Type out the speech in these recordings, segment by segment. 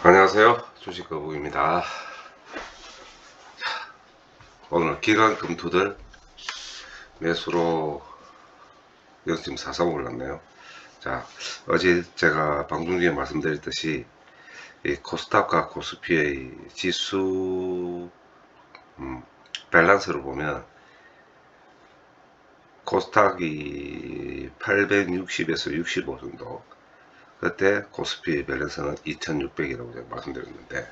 안녕하세요. 주식거북입니다. 오늘 기관 금투들 매수로 0.43 올랐네요. 자, 어제 제가 방송 중에 말씀드렸듯이 이 코스닥과 코스피의 지수 밸런스를 보면 코스닥이 860에서 65 정도, 그때 코스피 밸런스는 2600이라고 제가 말씀드렸는데,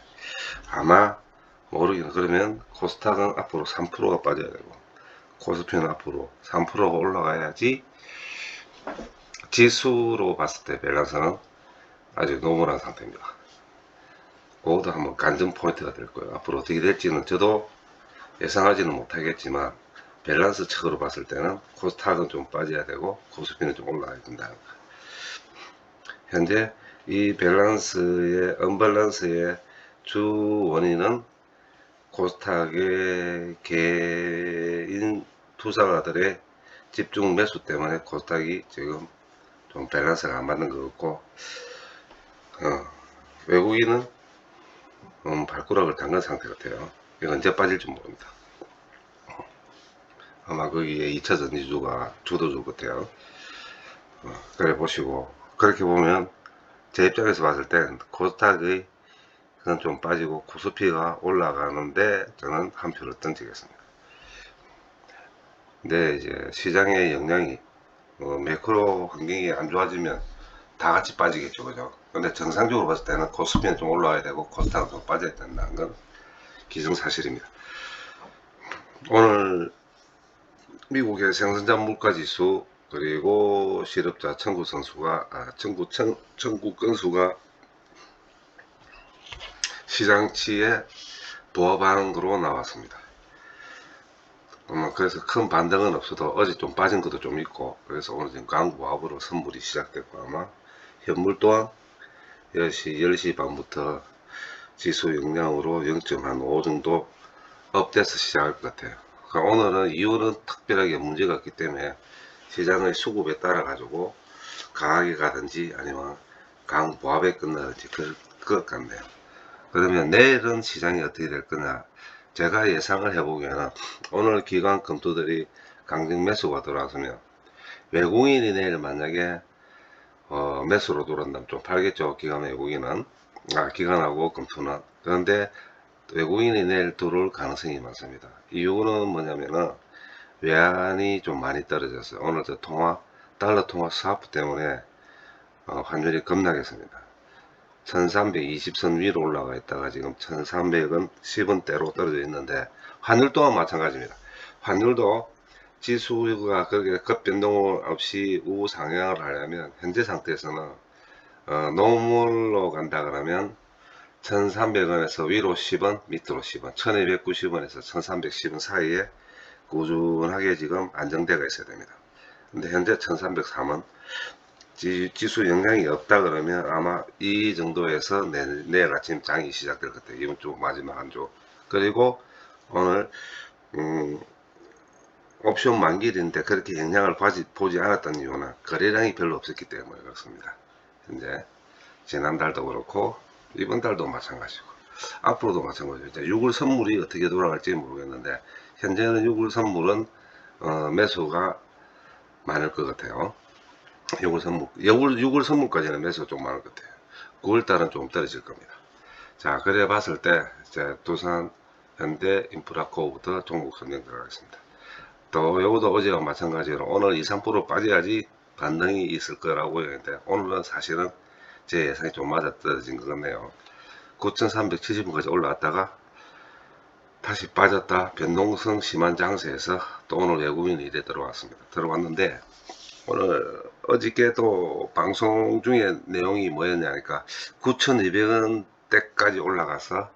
아마 모르겠네. 그러면 코스닥은 앞으로 3%가 빠져야 되고 코스피는 앞으로 3%가 올라가야지 지수로 봤을 때 밸런스는 아주 노멀한 상태입니다. 그것도 한번 관전 포인트가 될 거예요. 앞으로 어떻게 될지는 저도 예상하지는 못하겠지만 밸런스 측으로 봤을 때는 코스닥은 좀 빠져야 되고 코스피는 좀 올라가야 된다. 현재 이 밸런스의 언밸런스의 주 원인은 코스닥의 개인 투자가들의 집중 매수 때문에 코스닥이 지금 좀 밸런스가 안 맞는 것 같고, 외국인은 발가락을 담근 상태 같아요. 이게 언제 빠질지 모릅니다. 아마 거기에 2차 전지주가 주도주 같아요. 그래 보시고, 그렇게 보면 제 입장에서 봤을 땐 코스닥의 그건 좀 빠지고 코스피가 올라가는데 저는 한 표를 던지겠습니다. 근데 이제 시장의 영향이 매크로 환경이 안 좋아지면 다 같이 빠지겠죠, 그죠? 근데 정상적으로 봤을 때는 코스피는 좀 올라와야 되고 코스닥은 좀 빠져야 된다는 건 기정사실입니다. 오늘 미국의 생산자 물가지수 그리고 실업자 청구 선수가 청구 건수가 시장치에 부합하는 거로 나왔습니다. 그래서 큰 반등은 없어도 어제 좀 빠진 것도 좀 있고, 그래서 오늘 지금 강보합으로 선물이 시작됐고, 아마 현물 또한 10시 반부터 지수 영향으로 0.5 정도 업돼서 시작할 것 같아요. 그러니까 오늘은 이유는 특별하게 문제가 없기 때문에 시장의 수급에 따라 가지고 강하게 가든지 아니면 강보합에 끝나든지 그럴 것 같네요. 그러면 내일은 시장이 어떻게 될 거냐, 제가 예상을 해보기에는 오늘 기관 금투들이 강정 매수가 들어왔으면 외국인이 내일 만약에 매수로 들어온다면 좀 팔겠죠. 기관하고 금투는. 그런데 외국인이 내일 들어올 가능성이 많습니다. 이유는 뭐냐면은 외환이 좀 많이 떨어졌어요. 오늘 달러 통화 스와프 때문에 환율이 급락했습니다. 1320선 위로 올라가 있다가 지금 1300원 10원대로 떨어져 있는데, 환율 또한 마찬가지입니다. 환율도 지수가 그렇게 급변동 없이 우상향을 하려면 현재 상태에서는 노멀로 간다 그러면 1300원에서 위로 10원 밑으로 10원 1290원에서 1310원 사이에 꾸준하게 지금 안정대가 있어야 됩니다. 근데 현재 1303원 지수 영향이 없다 그러면 아마 이 정도에서 내일 아침 장이 시작될 것 같아요. 이번 주 마지막 한 주. 그리고 오늘 옵션 만기일인데 그렇게 영향을 보지 않았던 이유는 거래량이 별로 없었기 때문에 그렇습니다. 현재 지난달도 그렇고 이번 달도 마찬가지고 앞으로도 마찬가지죠. 6월 선물이 어떻게 돌아갈지 모르겠는데 현재는 6월 선물은 매수가 많을 것 같아요. 6월 선물까지는 매수가 좀 많을 것 같아요. 9월달은 좀 떨어질 겁니다. 자, 그래 봤을 때 이제 두산, 현대, 인프라코부터 종목 선정 들어가겠습니다. 또 요것도 어제와 마찬가지로 오늘 2, 3% 빠져야지 반등이 있을 거라고 했는데 오늘은 사실은 제 예상이 좀 맞아 떨어진 것 같네요. 9,370원까지 올라왔다가 다시 빠졌다 변동성 심한 장세에서 또 오늘 외국인이 이래 들어왔는데, 오늘 어저께 또 방송 중에 내용이 뭐였냐 하니까 9,200원대까지 올라가서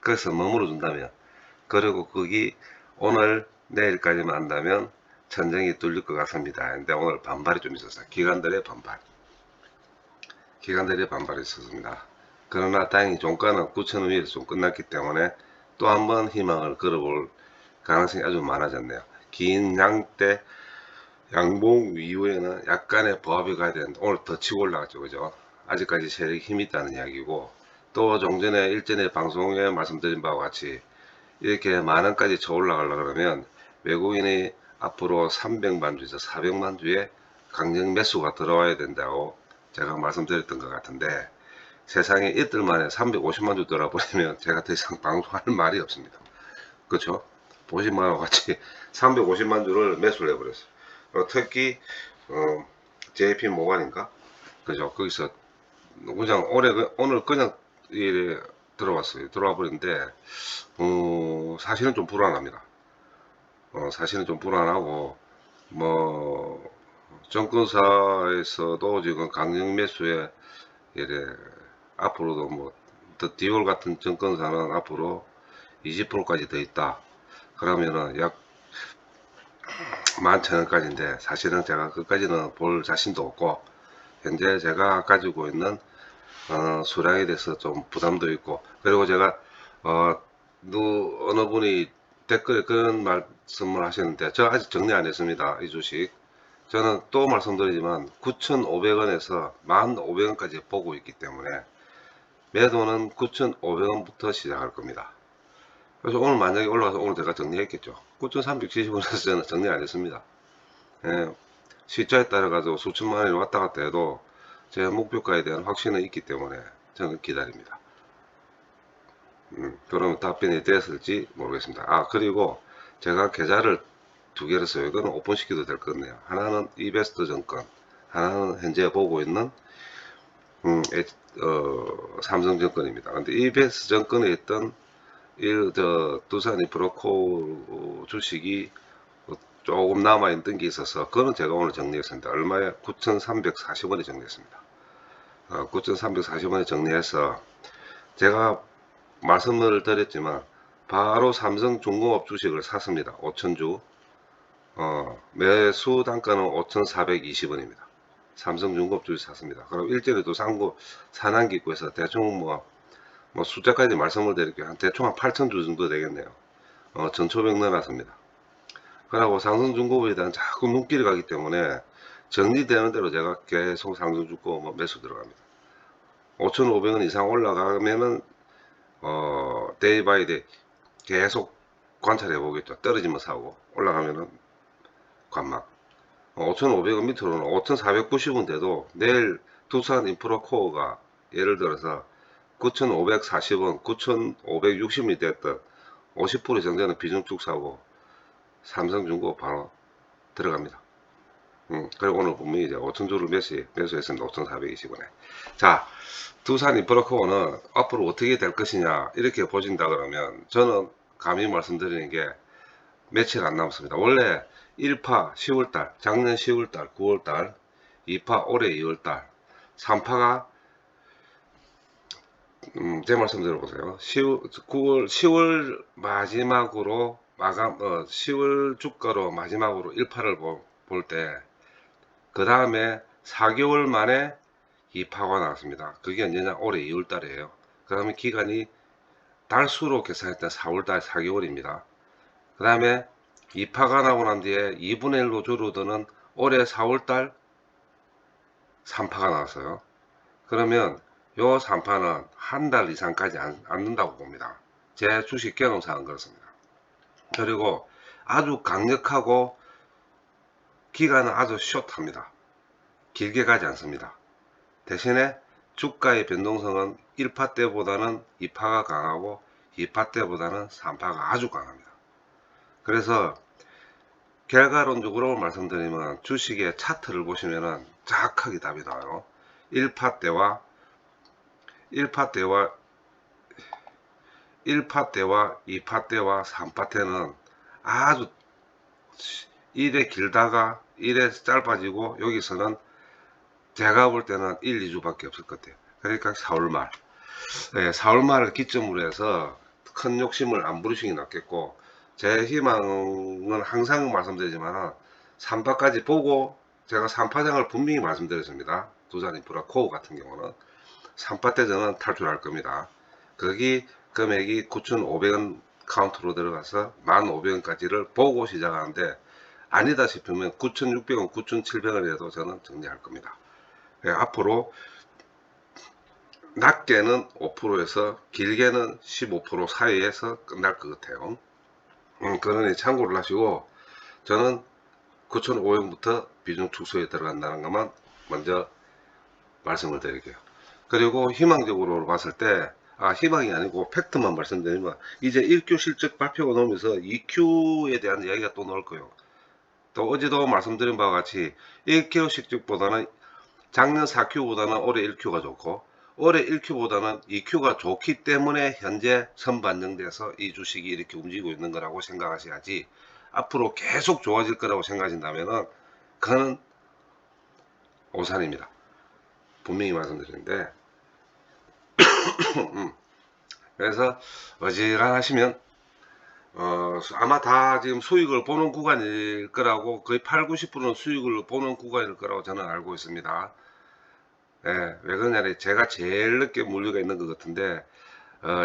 거기서 머물러 준다면, 그리고 거기 오늘 내일까지만 한다면 천정이 뚫릴 것 같습니다. 근데 오늘 반발이 좀 있었어요. 기관들의 반발이 있었습니다. 그러나 다행히 종가는 9,000원 위에서 좀 끝났기 때문에 또 한 번 희망을 걸어볼 가능성이 아주 많아졌네요. 긴 양대 양봉 이후에는 약간의 보합이 가야 되는데 오늘 더 치고 올라갔죠, 그죠? 아직까지 세력이 힘이 있다는 이야기고, 또 종전에 일전에 방송에 말씀드린 바와 같이 이렇게 만원까지 쳐 올라가려고 그러면 외국인이 앞으로 300만 주에서 400만 주의 강력 매수가 들어와야 된다고 제가 말씀드렸던 것 같은데, 세상에 이틀 만에 350만 주 돌아버리면 제가 더 이상 방송할 말이 없습니다. 그렇죠? 보신 바와 같이 350만 주를 매수를 해버렸어요. 특히 JP 모간인가, 그죠? 거기서 그냥 오늘 그냥 이 들어왔어요. 들어와 버렸는데 사실은 좀 불안합니다. 사실은 좀 불안하고, 뭐 정권사에서도 지금 강력 매수에 이래 앞으로도 더 디올 같은 정권사는 앞으로 20%까지 더 있다. 그러면은 약 11,000원까지인데 사실은 제가 그까지는 볼 자신도 없고, 현재 제가 가지고 있는 수량에 대해서 좀 부담도 있고, 그리고 제가 어느 분이 댓글에 그런 말씀을 하셨는데, 저 아직 정리 안 했습니다. 이 주식 저는 또 말씀드리지만 9,500원에서 1,500원까지 보고 있기 때문에 매도는 9,500원부터 시작할 겁니다. 그래서 오늘 만약에 올라가서 오늘 제가 정리했겠죠. 9,370원에서 저는 정리 안 했습니다. 예, 시차에 따라 가지고 수천만 원이 왔다 갔다 해도 제 목표가에 대한 확신은 있기 때문에 저는 기다립니다. 그러면 답변이 됐을지 모르겠습니다. 그리고 제가 계좌를 두 개를 써요. 이거는 오픈시켜도 될 것 같네요. 하나는 이베스트 증권, 하나는 현재 보고 있는 삼성증권입니다. 근데 이베스트 증권에 있던 두산 인프라코 주식이 조금 남아있는 게 있어서 그거는 제가 오늘 정리했습니다. 얼마에? 9,340원에 정리했습니다. 9,340원에 정리해서 제가 말씀을 드렸지만 바로 삼성중공업 주식을 샀습니다. 5,000주. 매수 단가는 5,420원입니다. 삼성중공업 주식 샀습니다. 그럼 일전에도 산한기구에서 대충 뭐 숫자까지 말씀을 드릴게요. 대충 한 8,000주 정도 되겠네요. 전초백 넣어놨습니다. 그러고 삼성중공업에 대한 자꾸 눈길이 가기 때문에 정리되는 대로 제가 계속 삼성중공업 매수 들어갑니다. 5,500원 이상 올라가면은 데이 바이 데이 계속 관찰해 보겠죠. 떨어지면 사고 올라가면은 관망. 5,500원 밑으로는 5,490원 돼도 내일 두산 인프라코어가 예를 들어서 9,540원, 9,560원이 됐던 50% 정도는 비중축 사고 삼성중공업 바로 들어갑니다. 그리고 오늘 분명히 이제 5,000주를 매수했습니다. 5,420원에. 자, 두산 인프라코어는 앞으로 어떻게 될 것이냐 이렇게 보신다 그러면 저는 감히 말씀드리는 게 며칠 안 남았습니다. 원래 1파 10월달, 작년 10월달, 9월달, 2파 올해 2월달, 3파가 제 말씀 들어보세요. 10월 마지막으로 10월 주가로 마지막으로 1파를 볼 때, 그 다음에 4개월 만에 2파가 나왔습니다. 그게 언제냐? 올해 2월 달이에요. 그 다음에 기간이 달수로 계산했던 4월달 4개월입니다. 그 다음에 2파가 나오고 난 뒤에 2분의 1로 줄어드는 올해 4월달 3파가 나왔어요. 그러면 요 3파는 한 달 이상까지 안 는다고 봅니다. 제 주식 경험상은 그렇습니다. 그리고 아주 강력하고 기간은 아주 숏합니다. 길게 가지 않습니다. 대신에 주가의 변동성은 1파 때보다는 2파가 강하고 2파 때보다는 3파가 아주 강합니다. 그래서 결과론적으로 말씀드리면 주식의 차트를 보시면은 정확하게 답이 나와요. 1파 때와 2파 때와 3파 때는 아주 1에 길다가 1에 짧아지고, 여기서는 제가 볼 때는 1, 2주밖에 없을 것 같아요. 그러니까 4월 말, 4월 말을 기점으로 해서 큰 욕심을 안 부리시는 게 낫겠고, 제 희망은 항상 말씀드리지만 3파까지 보고, 제가 3파장을 분명히 말씀드렸습니다. 두산 인프라 코어 같은 경우는 3파 때 저는 탈출할 겁니다. 거기 금액이 9,500원 카운트로 들어가서 1,500원까지를 보고 시작하는데, 아니다 싶으면 9,600원, 9,700원에도 저는 정리할 겁니다. 앞으로 낮게는 5%에서 길게는 15% 사이에서 끝날 것 같아요. 그러니 참고를 하시고, 저는 9,500부터 비중 축소에 들어간다는 것만 먼저 말씀을 드릴게요. 그리고 희망적으로 봤을 때, 희망이 아니고 팩트만 말씀드리면, 이제 1Q 실적 발표가 나오면서 2Q에 대한 이야기가 또 나올 거예요. 또 어제도 말씀드린 바와 같이 1Q 실적보다는 작년 4Q보다는 올해 1Q가 좋고, 올해 1Q보다는 2Q가 좋기 때문에 현재 선반영돼서 이 주식이 이렇게 움직이고 있는 거라고 생각하셔야지, 앞으로 계속 좋아질 거라고 생각하신다면은 그는 오산입니다. 분명히 말씀드리는데, 그래서 어지간하시면 아마 다 지금 수익을 보는 구간일 거라고, 거의 8, 90%는 수익을 보는 구간일 거라고 저는 알고 있습니다. 예, 왜 그러냐면 제가 제일 늦게 물류가 있는 것 같은데,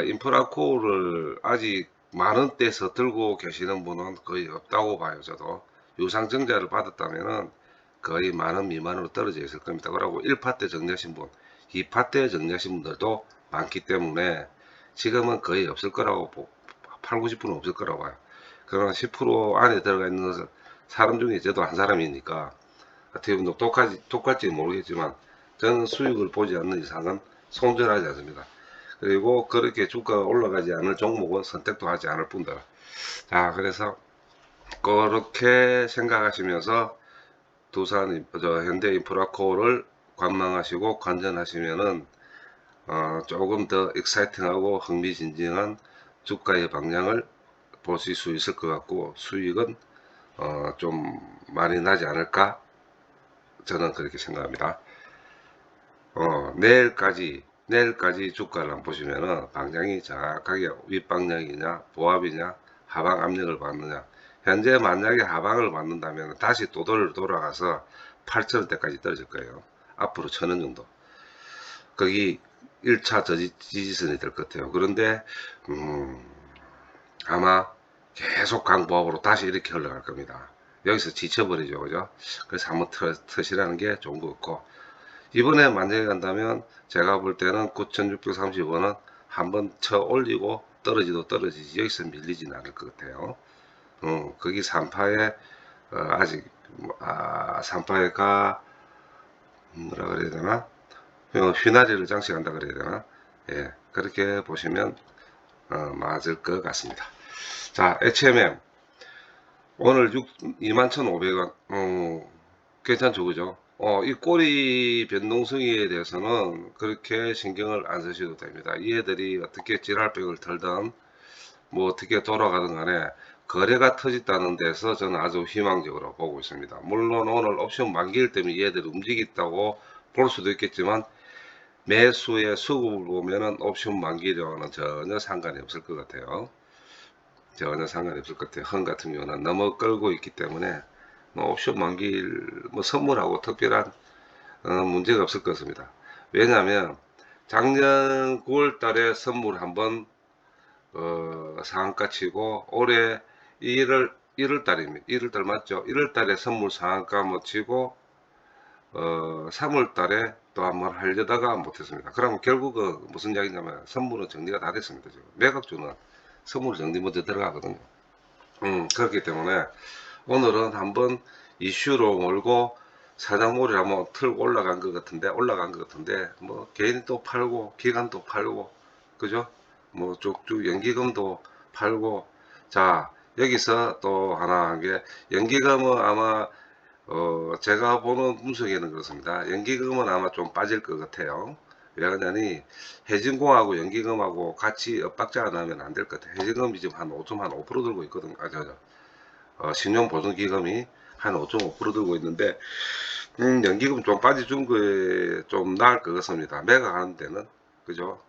인프라코어를 아직 만원 대에서 들고 계시는 분은 거의 없다고 봐요. 저도 유상증자를 받았다면은 거의 만원 미만으로 떨어져 있을 겁니다. 그러고 1파 때 정리하신 분, 2파 때 정리하신 분들도 많기 때문에 지금은 거의 없을 거라고 8, 90% 없을 거라고 봐요. 그러나 10% 안에 들어가 있는 사람 중에 저도 한 사람이니까 어떻게 보면 똑같지 모르겠지만, 저는 수익을 보지 않는 이상은 손절하지 않습니다. 그리고 그렇게 주가가 올라가지 않을 종목은 선택도 하지 않을 뿐더러. 자, 그래서 그렇게 생각하시면서 현대인프라코어를 관망하시고 관전하시면은 조금 더 익사이팅하고 흥미진진한 주가의 방향을 보실 수 있을 것 같고, 수익은 좀 많이 나지 않을까, 저는 그렇게 생각합니다. 내일까지 주가를 한번 보시면은 방향이 정확하게 윗방향이냐 보합이냐 하방 압력을 받느냐. 현재 만약에 하방을 받는다면 다시 또 돌아가서 8,000원대까지 떨어질 거예요. 앞으로 1,000원 정도. 거기 1차 지지선이 될 것 같아요. 그런데 아마 계속 강보합으로 다시 이렇게 흘러갈 겁니다. 여기서 지쳐버리죠, 그죠? 그래서 한번 터시라는 게 좋은 것 같고, 이번에 만약에 간다면 제가 볼 때는 9,630원은 한번 쳐 올리고 떨어지지 여기서 밀리진 않을 것 같아요. 거기 3파에 아직 3파에가 뭐라 그래야 되나, 휘나리를 장식한다 그래야 되나, 예, 그렇게 보시면 맞을 것 같습니다. 자, HMM 오늘 21,500원 괜찮죠, 그죠? 이 꼬리 변동성에 대해서는 그렇게 신경을 안 쓰셔도 됩니다. 얘들이 어떻게 지랄백을 털든 뭐 어떻게 돌아가든 간에 거래가 터졌다는 데서 저는 아주 희망적으로 보고 있습니다. 물론 오늘 옵션 만기일 때문에 얘들이 움직였다고 볼 수도 있겠지만, 매수의 수급을 보면은 옵션 만기량은 전혀 상관이 없을 것 같아요. 전혀 상관이 없을 것 같아요. 헌 같은 경우는 너무 끌고 있기 때문에 뭐 옵션 만기일 뭐 선물하고 특별한 문제가 없을 것 같습니다. 왜냐하면 작년 9월 달에 선물 한번 상한가 치고, 올해 1월 달입니다. 1월 달 맞죠? 1월 달에 선물 상한가 못 치고 3월 달에 또 한번 하려다가 못했습니다. 그러면 결국은 무슨 이야기냐면 선물은 정리가 다 됐습니다. 지금 매각주는 선물 정리 먼저 들어가거든요. 그렇기 때문에 오늘은 한번 이슈로 몰고 사장몰이 한번 틀고 올라간 것 같은데 뭐 개인 또 팔고 기관도 팔고, 그죠? 뭐 쭉쭉 연기금도 팔고. 자, 여기서 또 하나 한 게, 연기금은 아마 제가 보는 분석에는 그렇습니다. 연기금은 아마 좀 빠질 것 같아요. 왜 그러냐니, 해진공하고 연기금하고 같이 엇박자가 나면 안 될 것 같아요. 해진금이 지금 한 5% 들고 있거든요. 신용보증기금이 한 5.5% 들고 있는데, 연기금 좀 빠져준 거에 좀 나을 것 같습니다. 매각하는 데는. 그죠?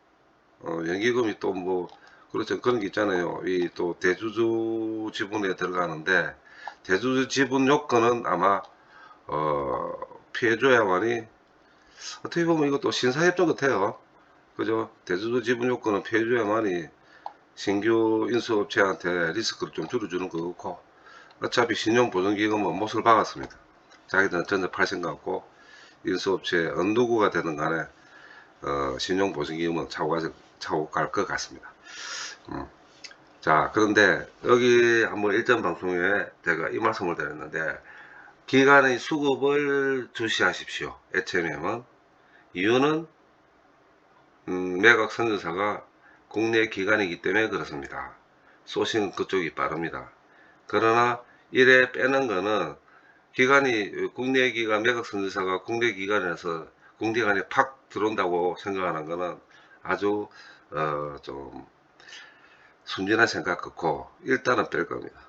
연기금이 또 뭐, 그렇죠. 그런 게 있잖아요. 이 또 대주주 지분에 들어가는데, 대주주 지분 요건은 아마, 피해줘야만이, 어떻게 보면 이것도 신사협정 같아요. 그죠? 대주주 지분 요건은 피해줘야만이 신규 인수업체한테 리스크를 좀 줄여주는 거 같고, 어차피 신용보증기금은 못을 박았습니다. 자기들은 전혀 팔 생각 없고, 인수업체 어느 누구가 되든 간에 신용보증기금은 차고 갈 것 같습니다. 자, 그런데 여기 한번 일전 방송에 제가 이 말씀을 드렸는데, 기간의 수급을 주시하십시오. HMM은. 이유는 매각 선정사가 국내 기관이기 때문에 그렇습니다. 소싱은 그쪽이 빠릅니다. 그러나 이래 빼는 거는 기관이 국내 기관 매각 선정사가 국내 기관에서 국내기관에 팍 들어온다고 생각하는 거는 아주 좀 순진한 생각 같고, 일단은 뺄 겁니다.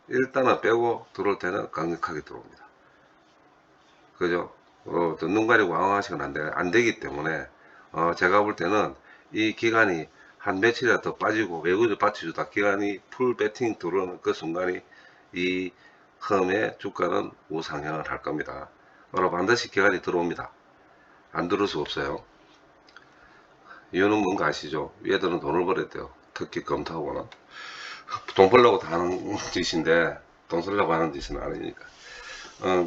일단은 빼고 들어올 때는 강력하게 들어옵니다. 그죠? 눈 가리고 왕왕하시면 안 되기 때문에, 제가 볼 때는 이 기간이 한 며칠이라도 더 빠지고 외국인들 받쳐주다 기간이 풀 배팅 들어오는 그 순간이 이 험의 주가는 우상향을 할 겁니다. 반드시 기간이 들어옵니다. 안 들어올 수 없어요. 이유는 뭔가 아시죠? 얘들은 돈을 벌었대요. 특히 검토하고는. 돈 벌려고 다 하는 짓인데 돈 쓰려고 하는 짓은 아니니까.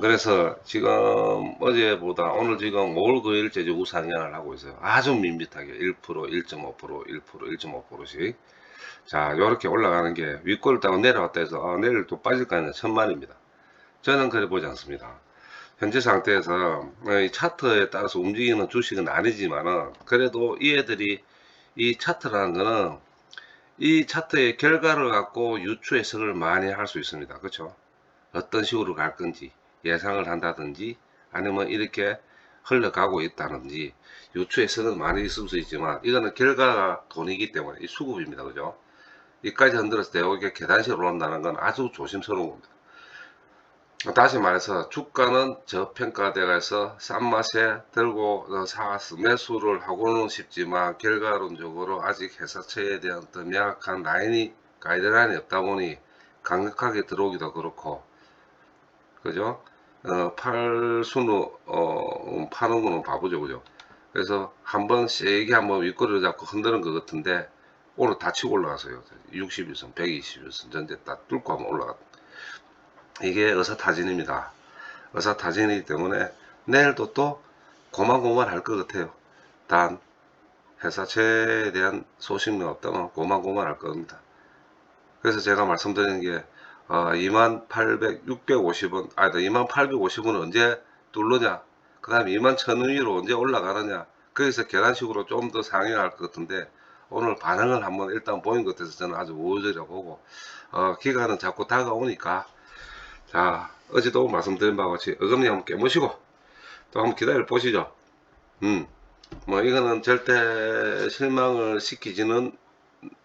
그래서 지금 어제보다 오늘 지금 5월 9일째 우상향을 하고 있어요. 아주 밋밋하게 1%, 1.5%, 1%, 1.5%씩. 자, 이렇게 올라가는 게 윗골을 따고 내려왔다 해서 내일 또 빠질까는 천만입니다. 저는 그래 보지 않습니다. 현재 상태에서 이 차트에 따라서 움직이는 주식은 아니지만은, 그래도 이 애들이 이 차트라는 거는 이 차트의 결과를 갖고 유추 해석을 많이 할 수 있습니다. 그렇죠? 어떤 식으로 갈 건지 예상을 한다든지, 아니면 이렇게 흘러가고 있다든지 유추 해석은 많이 있을 수 있지만, 이거는 결과가 돈이기 때문에 이 수급입니다. 그죠? 이까지 흔들어서 대우게 계단식으로 올라온다는 건 아주 조심스러운 겁니다. 다시 말해서 주가는 저평가되어서 싼 맛에 들고 사서 매수를 하고는 싶지만, 결과론적으로 아직 회사채에 대한 더 명확한 가이드라인이 없다 보니 강력하게 들어오기도 그렇고, 그죠? 팔 수는 파는 거는 바보죠. 그죠? 그래서 한번 세게 한번 윗꼬리를 잡고 흔드는 것 같은데, 오늘 다 치고 올라가서요. 61선, 121선 전체 다 뚫고 한번 올라갔다. 이게 의사타진입니다. 의사타진이기 때문에 내일도 또 고만고만 할 것 같아요. 단 회사채에 대한 소식은 없다면 고만고만 할 겁니다. 그래서 제가 말씀드리는 게 2800, 650원, 2850원 언제 뚫느냐, 그 다음에 21000원 위로 언제 올라가느냐, 거기서 계단식으로 좀 더 상향할 것 같은데, 오늘 반응을 한번 일단 보인 것 같아서 저는 아주 우호적이라고 보고, 기간은 자꾸 다가오니까, 자, 어제도 말씀드린 바와 같이 어금니 한번 깨무시고 또 한번 기다려 보시죠. 뭐 이거는 절대 실망을 시키지는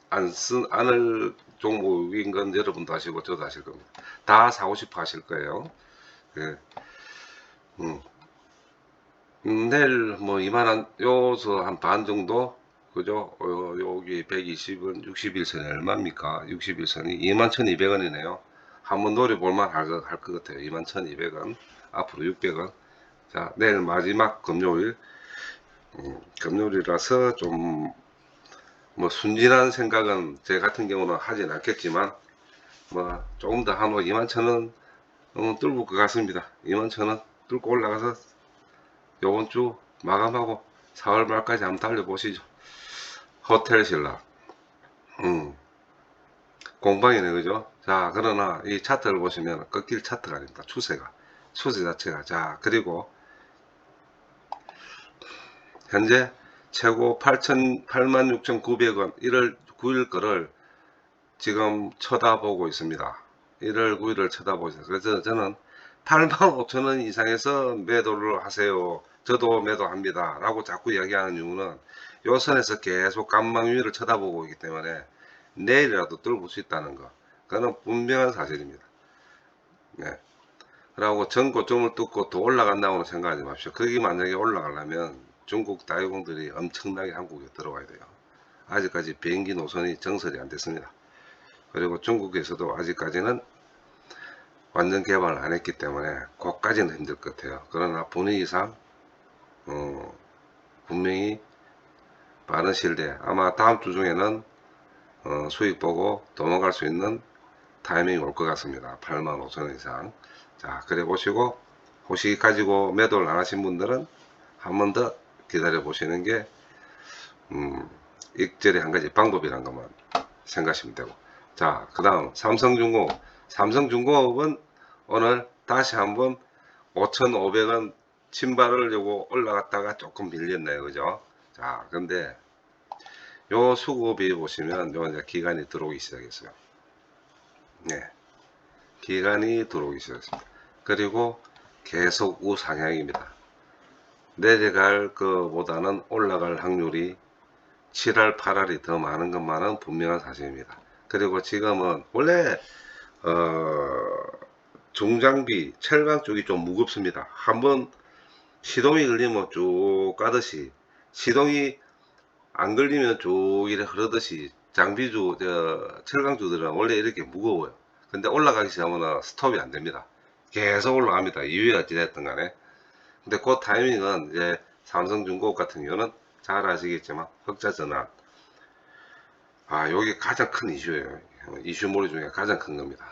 않을 종목인 건 여러분도 아시고 저도 아실 겁니다. 다 사고 싶어 하실 거예요. 예. 내일 뭐 이만한 요서 한 반 정도, 그죠? 여기 120은 61선이 얼마입니까? 61선이 21,200원이네요. 한번 노려볼만 할 것 같아요. 21,200원, 앞으로 600원. 자, 내일 마지막 금요일, 금요일이라서 좀 뭐 순진한 생각은 제 같은 경우는 하진 않겠지만, 뭐 조금 더 한 21,000원 뚫을 것 같습니다. 21,000원 뚫고 올라가서 요번 주 마감하고 4월 말까지 한번 달려보시죠. 호텔 신라. 공방이네, 그죠? 자, 그러나 이 차트를 보시면 꺾일 차트가 아닙니다. 추세 자체가. 자, 그리고 현재 최고 86,900원 1월 9일 거를 지금 쳐다보고 있습니다. 1월 9일을 쳐다보고 있어요. 그래서 저는 85,000원 이상에서 매도를 하세요. 저도 매도합니다. 라고 자꾸 이야기하는 이유는 요 선에서 계속 간망 위를 쳐다보고 있기 때문에 내일이라도 뚫을 수 있다는 거. 그거는 분명한 사실입니다. 네. 그리고 전 고점을 뚫고 더 올라간다고는 생각하지 마십시오. 거기 만약에 올라가려면 중국 다이공들이 엄청나게 한국에 들어와야 돼요. 아직까지 비행기 노선이 정설이 안 됐습니다. 그리고 중국에서도 아직까지는 완전 개발을 안 했기 때문에 그까지는 힘들 것 같아요. 그러나 분위기상 분명히 빠른 시일 내에 아마 다음 주 중에는 수익 보고 도망갈 수 있는 타이밍이 올 것 같습니다. 85,000원 이상. 자, 그래 보시고 혹시 가지고 매도를 안 하신 분들은 한 번 더 기다려 보시는 게 익절의 한 가지 방법이란 것만 생각하시면 되고. 자, 그 다음 삼성중공업. 삼성중공업은 오늘 다시 한번 5,500원 침발을 요거 올라갔다가 조금 밀렸네요. 그죠? 자, 근데 요 수급이 보시면 요 이제 기간이 들어오기 시작했어요. 네. 기간이 들어오기 시작했습니다. 그리고 계속 우상향입니다. 내려갈 것보다는 올라갈 확률이 7할, 8할이 더 많은 것만은 분명한 사실입니다. 그리고 지금은 원래 중장비, 철강 쪽이 좀 무겁습니다. 한번 시동이 걸리면 쭉 가듯이, 시동이 안 걸리면 쭉 이래 흐르듯이 장비주, 철강주들은 원래 이렇게 무거워요. 근데 올라가기 시작하면 스톱이 안 됩니다. 계속 올라갑니다. 이유가 어찌됐든 간에. 근데 그 타이밍은 이제 삼성중공업 같은 경우는 잘 아시겠지만 흑자 전환. 요게 가장 큰 이슈예요. 이슈몰이 중에 가장 큰 겁니다.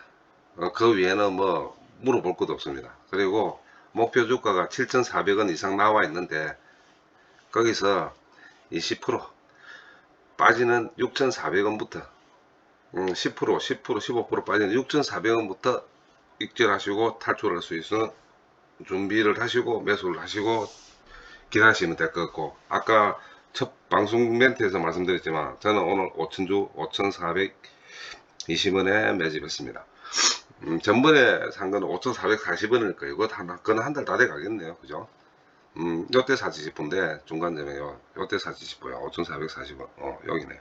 그 외에는 뭐 물어볼 것도 없습니다. 그리고 목표 주가가 7,400원 이상 나와 있는데 거기서 20% 빠지는 6,400원부터 10%, 15% 빠지는 6,400원부터 익절하시고 탈출할 수 있는 준비를 하시고 매수를 하시고 기다리시면 될 것 같고, 아까 첫 방송 멘트에서 말씀드렸지만 저는 오늘 5,000주 5,420원에 매집했습니다. 전번에 산 거는 5,440원일 거예요. 그건 한 달 다 돼 가겠네요. 그죠? 요때 사지 싶은데 중간점에요. 요때 사지 싶어요. 5,440원. 여기네.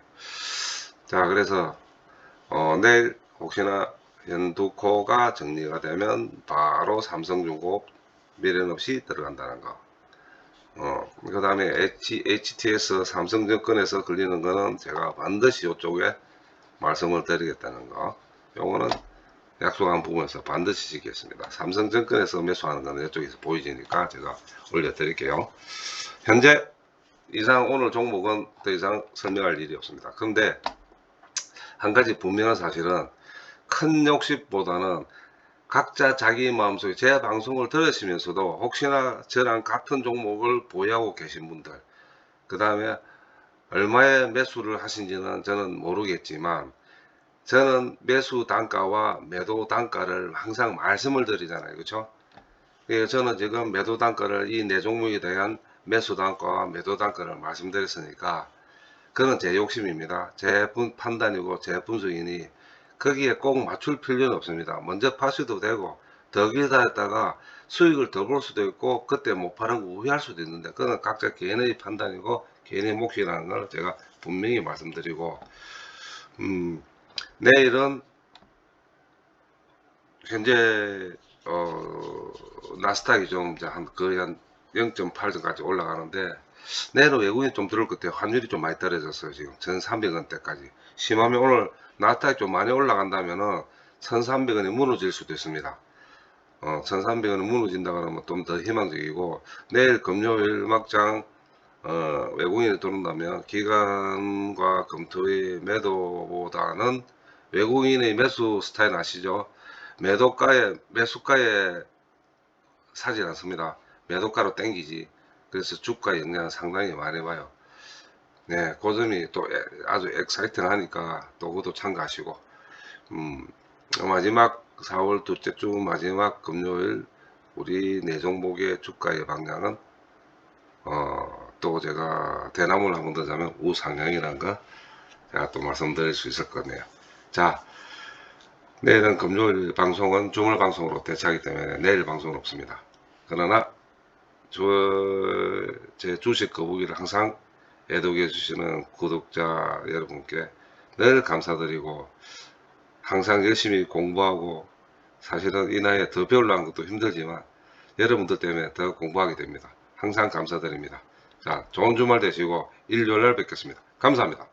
자, 그래서 내일 혹시나 현두코가 정리가 되면 바로 삼성중공업 미련 없이 들어간다는 거. 그 다음에 HTS 삼성증권에서 걸리는 거는 제가 반드시 이쪽에 말씀을 드리겠다는 거. 요거는 약속한 부분에서 반드시 지키겠습니다. 삼성증권에서 매수하는 거는 이쪽에서 보이지니까 제가 올려드릴게요. 현재 이상 오늘 종목은 더 이상 설명할 일이 없습니다. 그런데 한 가지 분명한 사실은 큰 욕심보다는 각자 자기 마음속에 제 방송을 들으시면서도 혹시나 저랑 같은 종목을 보유하고 계신 분들, 그 다음에 얼마의 매수를 하신지는 저는 모르겠지만 저는 매수 단가와 매도 단가를 항상 말씀을 드리잖아요. 그렇죠? 저는 지금 매도 단가를 이 네 종목에 대한 매수 단가와 매도 단가를 말씀드렸으니까 그건 제 욕심입니다. 제 판단이고 제 분석이니 거기에 꼭 맞출 필요는 없습니다. 먼저 파셔도 되고 더 기다렸다가 수익을 더 볼 수도 있고 그때 못 파는 거 후회할 수도 있는데 그건 각자 개인의 판단이고 개인의 몫이라는 걸 제가 분명히 말씀드리고, 내일은 현재 나스닥이 좀 거의 한 0.8전까지 올라가는데 내일은 외국인 좀 들어올 것 같아요. 환율이 좀 많이 떨어졌어요. 지금 1,300원대까지 심하면 오늘 나스닥이 좀 많이 올라간다면은 1,300원이 무너질 수도 있습니다. 1,300원이 무너진다 그러면 좀 더 희망적이고, 내일 금요일 막장 외국인이 들어온다면 기관과 검토의 매도보다는 외국인의 매수 스타일 아시죠? 매수가에 사지 않습니다. 매도가로 땡기지. 그래서 주가 영향을 상당히 많이 봐요. 네, 그 점이 또 아주 엑사이트를 하니까 또 그것도 참고하시고, 마지막 4월 둘째 주 마지막 금요일 우리 네 종목의 주가의 방향은 또 제가 대나무를 한번 더 자면 우상향이라는 거 제가 또 말씀드릴 수 있을 거네요. 자, 내일은 금요일 방송은 주말 방송으로 대체하기 때문에 내일 방송은 없습니다. 그러나 제 주식 거북이를 항상 애독해 주시는 구독자 여러분께 늘 감사드리고, 항상 열심히 공부하고, 사실은 이 나이에 더 배우려는 것도 힘들지만 여러분들 때문에 더 공부하게 됩니다. 항상 감사드립니다. 자, 좋은 주말 되시고 일요일날 뵙겠습니다. 감사합니다.